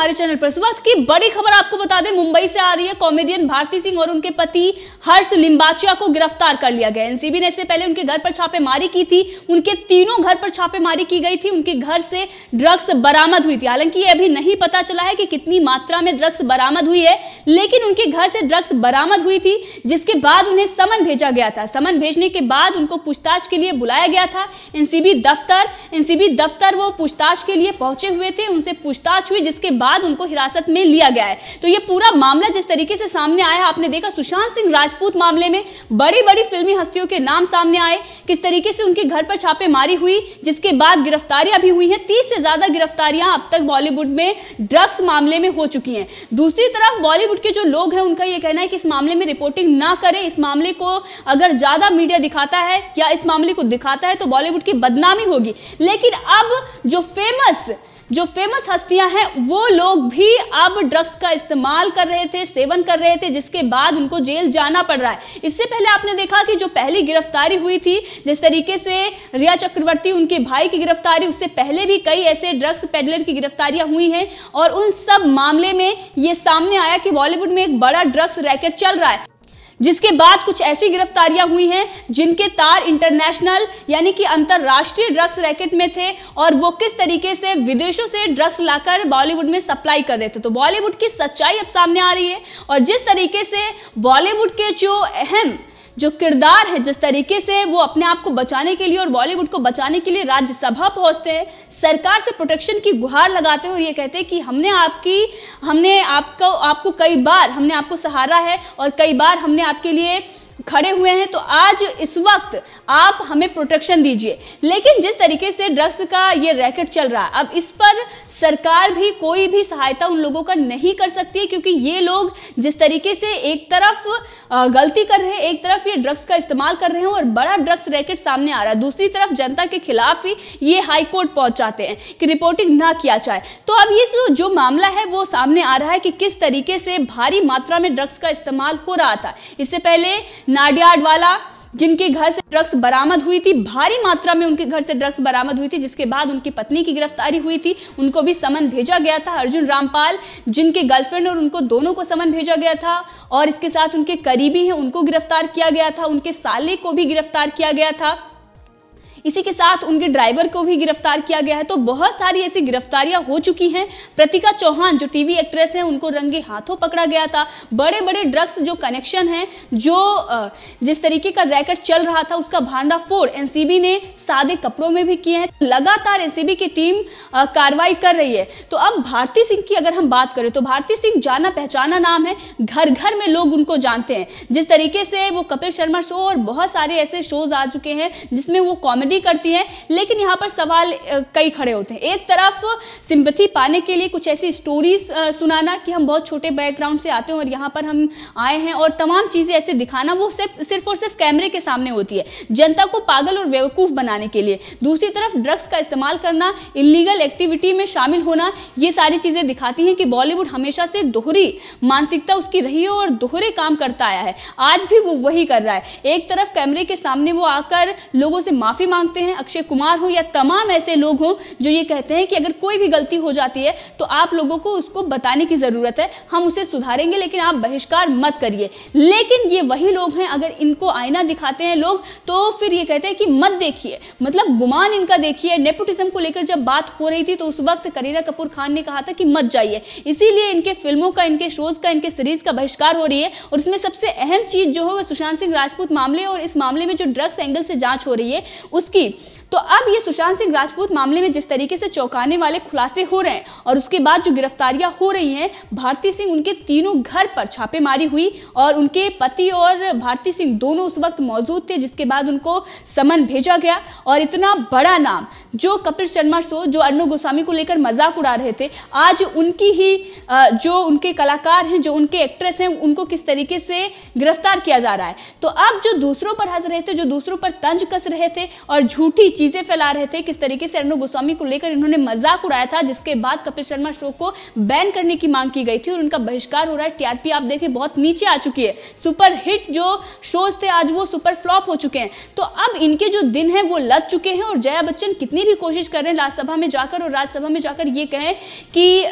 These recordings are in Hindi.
हमारे चैनल पर। इस वक्त की बड़ी खबर आपको बता दें, मुंबई से आ रही है। कॉमेडियन भारती सिंह और उनके पति हर्ष लिम्बाचिया को गिरफ्तार कर लिया गया। एनसीबी ने इससे पहले उनके घर पर छापेमारी की थी। उनके तीनों घर पर छापेमारी की गई थी। उनके घर से ड्रग्स बरामद हुई थी। हालांकि ये अभी नहीं पता चला है कि कितनी मात्रा में ड्रग्स बरामद हुई है, लेकिन उनके घर से ड्रग्स बरामद हुई थी, जिसके बाद उन्हें समन भेजा गया था। समन भेजने के बाद उनको पूछताछ के लिए बुलाया गया था एनसीबी दफ्तर वो पूछताछ के लिए पहुंचे हुए थे। उनसे पूछताछ हुई, जिसके बाद उनको हिरासत में लिया गया है। तो ये पूरा मामला जिस तरीके से सामने आया, आपने देखा सुशांत सिंह राजपूत मामले में बड़ी बड़ी फिल्मी हस्तियों के नाम सामने आए, किस तरीके से उनके घर पर छापेमारी हुई, जिसके बाद गिरफ्तारियां भी हुई हैं। 30 से ज्यादा गिरफ्तारियां अब तक बॉलीवुड में ड्रग्स मामले में हो चुकी हैं। दूसरी तरफ बॉलीवुड के जो लोग हैं, उनका यह कहना है कि इस मामले में रिपोर्टिंग ना करें। इस मामले को अगर ज्यादा मीडिया दिखाता है या इस मामले को दिखाता है तो बॉलीवुड की बदनामी होगी। लेकिन अब जो फेमस हस्तियां हैं, वो लोग भी अब ड्रग्स का इस्तेमाल कर रहे थे, सेवन कर रहे थे, जिसके बाद उनको जेल जाना पड़ रहा है। इससे पहले आपने देखा कि जो पहली गिरफ्तारी हुई थी, जिस तरीके से रिया चक्रवर्ती, उनके भाई की गिरफ्तारी, उससे पहले भी कई ऐसे ड्रग्स पेडलर की गिरफ्तारियां हुई हैं। और उन सब मामले में यह सामने आया कि बॉलीवुड में एक बड़ा ड्रग्स रैकेट चल रहा है, जिसके बाद कुछ ऐसी गिरफ्तारियां हुई हैं जिनके तार इंटरनेशनल यानी कि अंतरराष्ट्रीय ड्रग्स रैकेट में थे, और वो किस तरीके से विदेशों से ड्रग्स लाकर बॉलीवुड में सप्लाई कर रहे थे। तो बॉलीवुड की सच्चाई अब सामने आ रही है, और जिस तरीके से बॉलीवुड के जो अहम किरदार है, जिस तरीके से वो अपने आप को बचाने के लिए और बॉलीवुड को बचाने के लिए राज्यसभा पहुंचते हैं, सरकार से प्रोटेक्शन की गुहार लगाते हैं और ये कहते हैं कि हमने आपको कई बार हमने आपको सहारा है और कई बार हमने आपके लिए खड़े हुए हैं, तो आज इस वक्त आप हमें प्रोटेक्शन दीजिए। लेकिन जिस तरीके से ड्रग्स का ये रैकेट चल रहा है, अब इस पर सरकार भी कोई भी सहायता उन लोगों का नहीं कर सकती है, क्योंकि ये लोग जिस तरीके से एक तरफ गलती कर रहे हैं, एक तरफ ये ड्रग्स का इस्तेमाल कर रहे हैं और बड़ा ड्रग्स रैकेट सामने आ रहा है, दूसरी तरफ जनता के खिलाफ ही ये हाई कोर्ट पहुंच जाते हैं कि रिपोर्टिंग ना किया जाए। तो अब ये जो मामला है वो सामने आ रहा है कि किस तरीके से भारी मात्रा में ड्रग्स का इस्तेमाल हो रहा था। इससे पहले नाडिया अडवाला, जिनके घर से ड्रग्स बरामद हुई थी, भारी मात्रा में उनके घर से ड्रग्स बरामद हुई थी, जिसके बाद उनकी पत्नी की गिरफ्तारी हुई थी, उनको भी समन भेजा गया था। अर्जुन रामपाल, जिनके गर्लफ्रेंड और उनको दोनों को समन भेजा गया था, और इसके साथ उनके करीबी हैं, उनको गिरफ्तार किया गया था, उनके साले को भी गिरफ्तार किया गया था, इसी के साथ उनके ड्राइवर को भी गिरफ्तार किया गया है। तो बहुत सारी ऐसी गिरफ्तारियां हो चुकी हैं। प्रतिका चौहान, जो टीवी एक्ट्रेस हैं, उनको रंगे हाथों पकड़ा गया था। बड़े बड़े ड्रग्स जो कनेक्शन हैं, जो जिस तरीके का रैकेट चल रहा था, उसका भांडाफोड़ एनसीबी ने सादे कपड़ों में भी किए हैं। लगातार एनसीबी की टीम कार्रवाई कर रही है। तो अब भारती सिंह की अगर हम बात करें, तो भारती सिंह जाना पहचाना नाम है, घर घर में लोग उनको जानते हैं। जिस तरीके से वो कपिल शर्मा शो और बहुत सारे ऐसे शोज आ चुके हैं जिसमें वो कॉमेडी करती है, लेकिन यहाँ पर सवाल कई खड़े होते हैं। एक तरफ सिंपैथी पाने के लिए कुछ ऐसी स्टोरीज सुनाना कि हम बहुत छोटे बैकग्राउंड से आते हैं और यहाँ पर हम आए हैं, और तमाम चीजें ऐसे दिखाना, वो सिर्फ और सिर्फ कैमरे के सामने होती है, जनता को पागल और बेवकूफ बनाने के लिए। दूसरी तरफ ड्रग्स का इस्तेमाल करना, इलीगल एक्टिविटी में शामिल होना, ये सारी चीजें दिखाती हैं कि बॉलीवुड हमेशा से दोहरी मानसिकता उसकी रही है और दोहरे काम करता आया है। आज भी वो वही कर रहा है। एक तरफ कैमरे के सामने वो आकर लोगों से माफी मांगते हैं, अक्षय कुमार हो या तमाम ऐसे लोग हो जो ये कहते हैं कि अगर कोई भी गलती हो जाती है तो आप लोगों को उसको बताने की जरूरत है, हम उसे सुधारेंगे, लेकिन आप बहिष्कार मत करिए। लेकिन ये वही लोग हैं, अगर इनको आईना दिखाते हैं लोग, तो फिर ये कहते हैं कि मत देखिए, मतलब गुमान इनका देखिए। नेपोटिज्म को लेकर जब बात हो रही थी, तो उस वक्त करीना कपूर खान ने कहा था कि मत जाइए, इसीलिए इनके फिल्मों का, इनके शोज का, इनके सीरीज का बहिष्कार हो रही है। और इसमें सबसे अहम चीज जो है वो सुशांत सिंह राजपूत मामले, और इस मामले में जो ड्रग्स एंगल से जांच हो रही है उसकी। तो अब ये सुशांत सिंह राजपूत मामले में जिस तरीके से चौंकाने वाले खुलासे हो रहे हैं, और उसके बाद जो गिरफ्तारियां हो रही हैं, भारती सिंह, उनके तीनों घर पर छापेमारी हुई और उनके पति और भारती सिंह दोनों उस वक्त मौजूद थे, जिसके बाद उनको समन भेजा गया। और इतना बड़ा नाम, जो कपिल शर्मा शो, जो अर्णव गोस्वामी को लेकर मजाक उड़ा रहे थे, आज उनकी ही जो उनके कलाकार हैं, जो उनके एक्ट्रेस हैं, उनको किस तरीके से गिरफ्तार किया जा रहा है। तो अब जो दूसरों पर हंस रहे थे, जो दूसरों पर तंज कस रहे थे और झूठी चीजें फैला रहे थे, किस तरीके से अर्णव गोस्वामी को लेकर इन्होंने मजाक उड़ाया था, जिसके बाद कपिल शर्मा शो को बैन करने की मांग की गई थी और उनका बहिष्कार हो रहा है। टीआरपी आप देखें बहुत नीचे आ चुकी है। सुपर हिट जो शोज थे आज वो सुपर फ्लॉप हो चुके हैं। तो अब इनके जो दिन हैं वो लग चुके हैं और जया बच्चन कितनी भी कोशिश कर रहे हैं राज्यसभा में जाकर, और राज्यसभा में जाकर ये कहें कि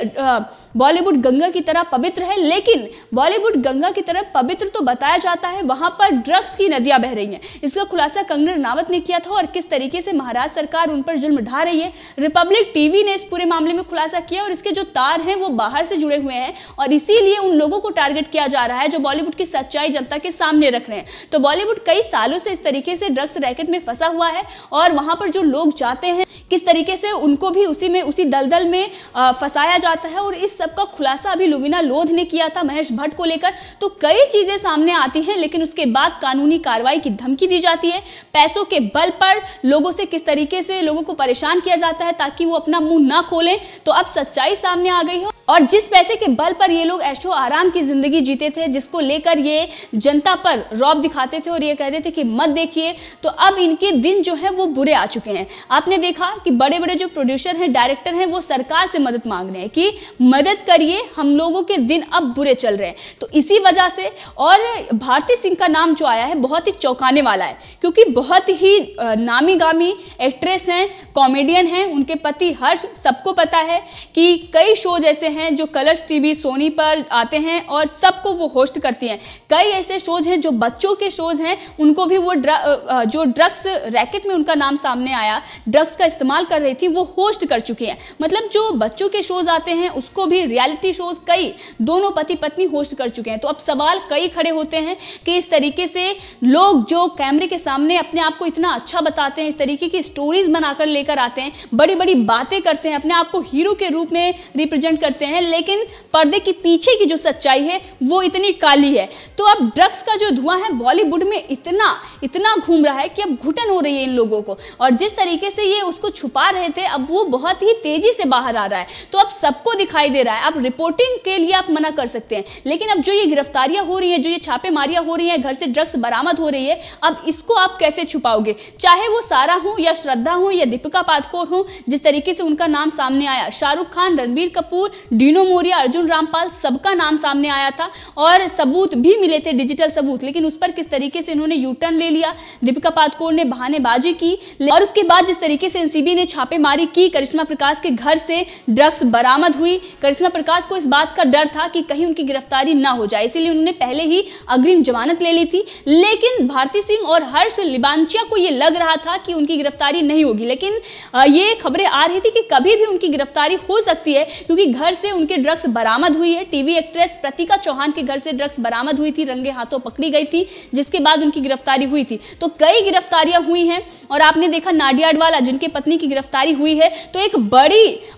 बॉलीवुड गंगा की तरह पवित्र है, लेकिन बॉलीवुड गंगा की तरह पवित्र तो बताया जाता है, वहां पर ड्रग्स की नदियां बह रही हैं। इसका खुलासा कंगना रनावत ने किया था और किस तरीके से महाराष्ट्र सरकार उन पर जुल्म ढा रही है, रिपब्लिक टीवी ने इस पूरे मामले में खुलासा किया। और इसके जो तार हैं वो बाहर से जुड़े हुए हैं और इसीलिए उन लोगों को टारगेट किया जा रहा है जो बॉलीवुड की सच्चाई जनता के सामने रख रहे हैं। तो बॉलीवुड कई सालों से इस तरीके से ड्रग्स रैकेट में फंसा हुआ है और वहां पर जो लोग जाते हैं किस तरीके से उनको भी उसी दलदल में फंसाया जाता है। और इस सब का खुलासा अभी लुवीना लोध ने किया था महेश भट्ट को लेकर। तो कई चीजें सामने आती हैं, लेकिन उसके बाद कानूनी कार्रवाई की धमकी दी जाती है। पैसों के बल पर लोगों से किस तरीके से लोगों को परेशान किया जाता है ताकि वो अपना मुंह ना खोलें। तो अब सच्चाई सामने आ गई है और जिस पैसे के बल पर ये लोग ऐशो आराम की जिंदगी जीते थे, जिसको लेकर ये जनता पर रौब दिखाते थे और ये कहते थे कि मत देखिए, तो अब इनके दिन जो है वो बुरे आ चुके हैं। आपने देखा कि बड़े बड़े जो प्रोड्यूसर हैं, डायरेक्टर हैं, वो सरकार से मदद मांग रहे हैं कि मदद करिए, हम लोगों के दिन अब बुरे चल रहे हैं। तो इसी वजह से और भारती सिंह का नाम जो आया है बहुत ही चौंकाने वाला है, क्योंकि बहुत ही नामी गामी एक्ट्रेस हैं, कॉमेडियन हैं। उनके पति हर्ष, सबको पता है कि कई शोज ऐसे हैं जो कलर्स टीवी, सोनी पर आते हैं और सबको वो होस्ट करती हैं। कई ऐसे शोज हैं जो बच्चों के शोज हैं, उनको भी वो जो ड्रग्स रैकेट में उनका नाम सामने आया, ड्रग्स का इस्तेमाल कर रही थी, वो होस्ट कर चुकी हैं। मतलब जो बच्चों के शोज आते हैं उसको भी रियलिटी शोज कई दोनों पति पत्नी होस्ट कर चुके हैं। तो अब सवाल कई खड़े होते हैं कि इस तरीके से लोग जो कैमरे के सामने अपने आप को इतना अच्छा बताते हैं, इस तरीके की स्टोरीज बनाकर लेकर आते हैं, बड़ी बड़ी बातें करते हैं, अपने आप को हीरो के रूप में रिप्रेजेंट करते हैं, लेकिन पर्दे के पीछे की जो सच्चाई है वो इतनी काली है। तो अब ड्रग्स का जो धुआं है बॉलीवुड में इतना घूम रहा है कि अब घुटन हो रही है इन लोगों को, और जिस तरीके से ये उसको छुपा रहे थे अब वो बहुत ही तेजी से बाहर आ रहा है। तो अब सबको दिखाई दे रहा है। अब रिपोर्टिंग के लिए आप मना कर सकते हैं, लेकिन अब जो ये गिरफ्तारियां हो रही हैं, जो ये छापेमारियां हो रही हैं, घर से ड्रग्स बरामद हो रही है, अब इसको आप कैसे छुपाओगे? चाहे वो सारा हो या श्रद्धा हो या दीपिका पादुकोण हो, जिस तरीके से उनका नाम सामने आया, शाहरुख खान, रणबीर कपूर, डीनो मोरिया, अर्जुन रामपाल, सबका नाम सामने आया था और सबूत भी मिले थे, डिजिटल सबूत, लेकिन उस पर किस तरीके से इन्होंने यू टर्न ले लिया। दीपिका पादुकोण ने बहानेबाजी की और उसके बाद जिस तरीके से एनसीबी ने छापेमारी की, करिश्मा प्रकाश के घर से ड्रग्स बरामद हुई। करिश्मा प्रकाश को इस बात का डर था कि कहीं उनकी गिरफ्तारी ना हो जाए, इसीलिए उन्होंने पहले ही अग्रिम जमानत ले ली थी। लेकिन भारती सिंह और हर्ष लिम्बाचिया को यह लग रहा था कि उनकी गिरफ्तारी नहीं होगी, लेकिन ये खबरें आ रही थी कि कभी भी उनकी गिरफ्तारी हो सकती है, क्योंकि घर से उनके ड्रग्स बरामद हुई है। टीवी एक्ट्रेस प्रतिका चौहान के घर से ड्रग्स बरामद हुई थी, रंगे हाथों पकड़ी गई थी, जिसके बाद उनकी गिरफ्तारी हुई थी। तो कई गिरफ्तारियां हुई हैं और आपने देखा नाडिया अडवाला जिनके पत्नी की गिरफ्तारी हुई है, तो एक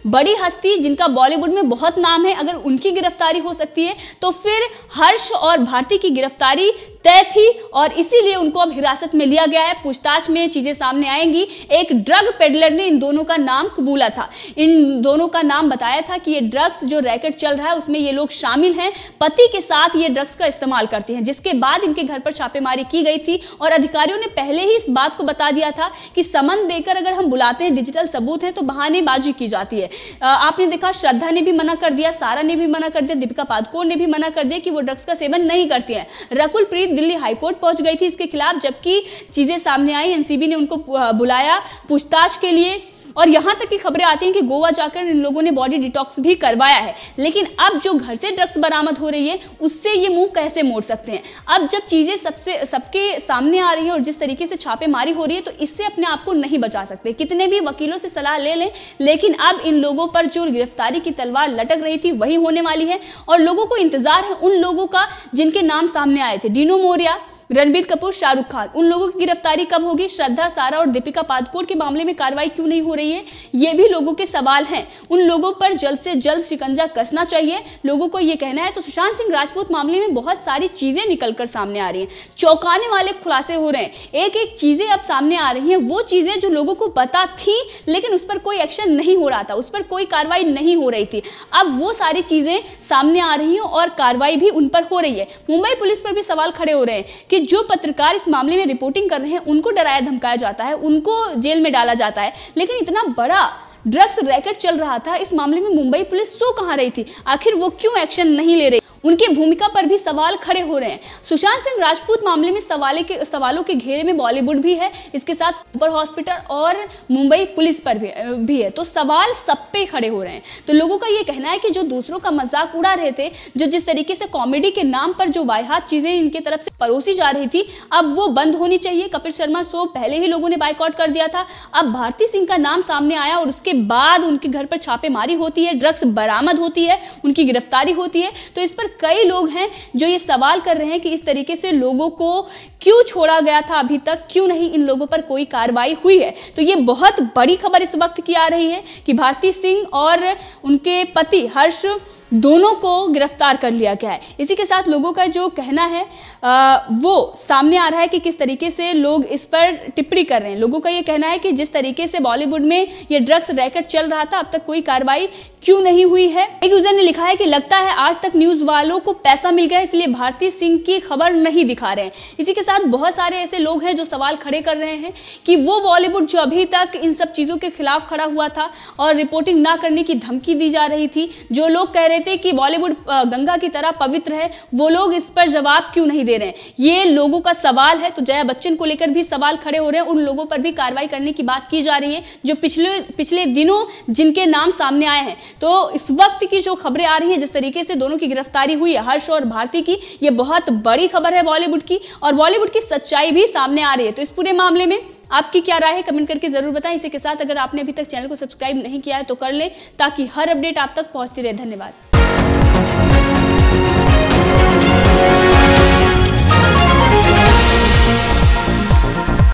बड़ी हस्ती जिनका बॉलीवुड में बहुत नाम है, अगर उनकी गिरफ्तारी हो सकती है तो फिर हर्ष और भारती की गिरफ्तारी तय थी और इसीलिए उनको अब हिरासत में लिया गया है। पूछताछ में चीजें सामने आएंगी। एक ड्रग पेडलर ने इन दोनों का नाम कबूला था, इन दोनों का नाम बताया था कि ये ड्रग्स जो रैकेट चल रहा है उसमें ये लोग शामिल हैं, पति के साथ ये ड्रग्स का इस्तेमाल करते हैं। जिसके बाद इनके घर पर छापेमारी की गई थी और अधिकारियों ने पहले ही इस बात को बता दिया था कि समन देकर अगर हम बुलाते हैं, डिजिटल सबूत है, तो बहानेबाजी की जाती है। आपने देखा श्रद्धा ने भी मना कर दिया, सारा ने भी मना कर दिया, दीपिका पादुकोण ने भी मना कर दिया कि वो ड्रग्स का सेवन नहीं करती है। रकुल प्रीत दिल्ली हाईकोर्ट पहुंच गई थी इसके खिलाफ, जबकि चीजें सामने आई, एनसीबी ने उनको बुलाया पूछताछ के लिए और यहां तक की खबरें आती हैं कि गोवा जाकर इन लोगों ने बॉडी डिटॉक्स भी करवाया है। लेकिन अब जो घर से ड्रग्स बरामद हो रही है उससे ये मुंह कैसे मोड़ सकते हैं? अब जब चीजें सबके सामने आ रही है और जिस तरीके से छापेमारी हो रही है, तो इससे अपने आप को नहीं बचा सकते, कितने भी वकीलों से सलाह ले लें। लेकिन अब इन लोगों पर जो गिरफ्तारी की तलवार लटक रही थी वही होने वाली है और लोगों को इंतजार है उन लोगों का जिनके नाम सामने आए थे, डीनो मोरिया, रणबीर कपूर, शाहरुख खान, उन लोगों की गिरफ्तारी कब होगी? श्रद्धा, सारा और दीपिका पादुकोण के मामले में कार्रवाई क्यों नहीं हो रही है? ये भी लोगों के सवाल हैं। उन लोगों पर जल्द से जल्द शिकंजा कसना चाहिए, लोगों को ये कहना है। तो सुशांत सिंह राजपूत मामले में बहुत सारी चीजें निकलकर सामने आ रही हैं, चौंकाने वाले खुलासे हो रहे हैं, एक एक चीजें अब सामने आ रही हैं, वो चीजें जो लोगों को पता थी लेकिन उस पर कोई एक्शन नहीं हो रहा था, उस पर कोई कार्रवाई नहीं हो रही थी। अब वो सारी चीजें सामने आ रही हैं और कार्रवाई भी उन पर हो रही है। मुंबई पुलिस पर भी सवाल खड़े हो रहे हैं कि जो पत्रकार इस मामले में रिपोर्टिंग कर रहे हैं उनको डराया धमकाया जाता है, उनको जेल में डाला जाता है, लेकिन इतना बड़ा ड्रग्स रैकेट चल रहा था, इस मामले में मुंबई पुलिस सो कहां रही थी? आखिर वो क्यों एक्शन नहीं ले रही? उनकी भूमिका पर भी सवाल खड़े हो रहे हैं। सुशांत सिंह राजपूत मामले में सवालों के घेरे में बॉलीवुड भी है, इसके साथ सुपर हॉस्पिटल और मुंबई पुलिस पर भी है, तो सवाल सब पे खड़े हो रहे हैं। तो लोगों का ये कहना है कि जो दूसरों का मजाक उड़ा रहे थे, जो जिस तरीके से कॉमेडी के नाम पर जो वाहियात चीजें इनके तरफ से परोसी जा रही थी, अब वो बंद होनी चाहिए। कपिल शर्मा शो पहले ही लोगों ने बाइकआउट कर दिया था, अब भारती सिंह का नाम सामने आया और उसके बाद उनके घर पर छापेमारी होती है, ड्रग्स बरामद होती है, उनकी गिरफ्तारी होती है। तो इस पर कई लोग हैं जो ये सवाल कर रहे हैं कि इस तरीके से लोगों को क्यों छोड़ा गया था, अभी तक क्यों नहीं इन लोगों पर कोई कार्रवाई हुई है। तो ये बहुत बड़ी खबर इस वक्त की आ रही है कि भारती सिंह और उनके पति हर्ष दोनों को गिरफ्तार कर लिया गया है। इसी के साथ लोगों का जो कहना है वो सामने आ रहा है कि किस तरीके से लोग इस पर टिप्पणी कर रहे हैं। लोगों का ये कहना है कि जिस तरीके से बॉलीवुड में ये ड्रग्स रैकेट चल रहा था, अब तक कोई कार्रवाई क्यों नहीं हुई है। एक यूजर ने लिखा है कि लगता है आज तक न्यूज वालों को पैसा मिल गया, इसलिए भारती सिंह की खबर नहीं दिखा रहे हैं। इसी के साथ बहुत सारे ऐसे लोग हैं जो सवाल खड़े कर रहे हैं कि वो बॉलीवुड जो अभी तक इन सब चीजों के खिलाफ खड़ा हुआ था और रिपोर्टिंग ना करने की धमकी दी जा रही थी, जो लोग कह रहे थे कि बॉलीवुड गंगा की तरह पवित्र है, वो लोग इस पर जवाब क्यों नहीं दे रहे हैं। ये लोगों का सवाल है। तो जया बच्चन को लेकर भी सवाल खड़े हो रहे हैं, उन लोगों पर भी कार्रवाई करने की बात की जा रही है जो पिछले दिनों जिनके नाम सामने आए हैं। तो इस वक्त की जो खबरें आ रही हैं, जिस तरीके से दोनों की गिरफ्तारी हुई है, हर्ष और भारती की, ये बहुत बड़ी खबर है बॉलीवुड की, और बॉलीवुड की सच्चाई भी सामने आ रही है। तो इस पूरे मामले में आपकी क्या राय है, कमेंट करके जरूर बताएं। इसी के साथ अगर आपने अभी तक चैनल को सब्सक्राइब नहीं किया है तो कर लें, ताकि हर अपडेट आप तक पहुंचती रहे। धन्यवाद।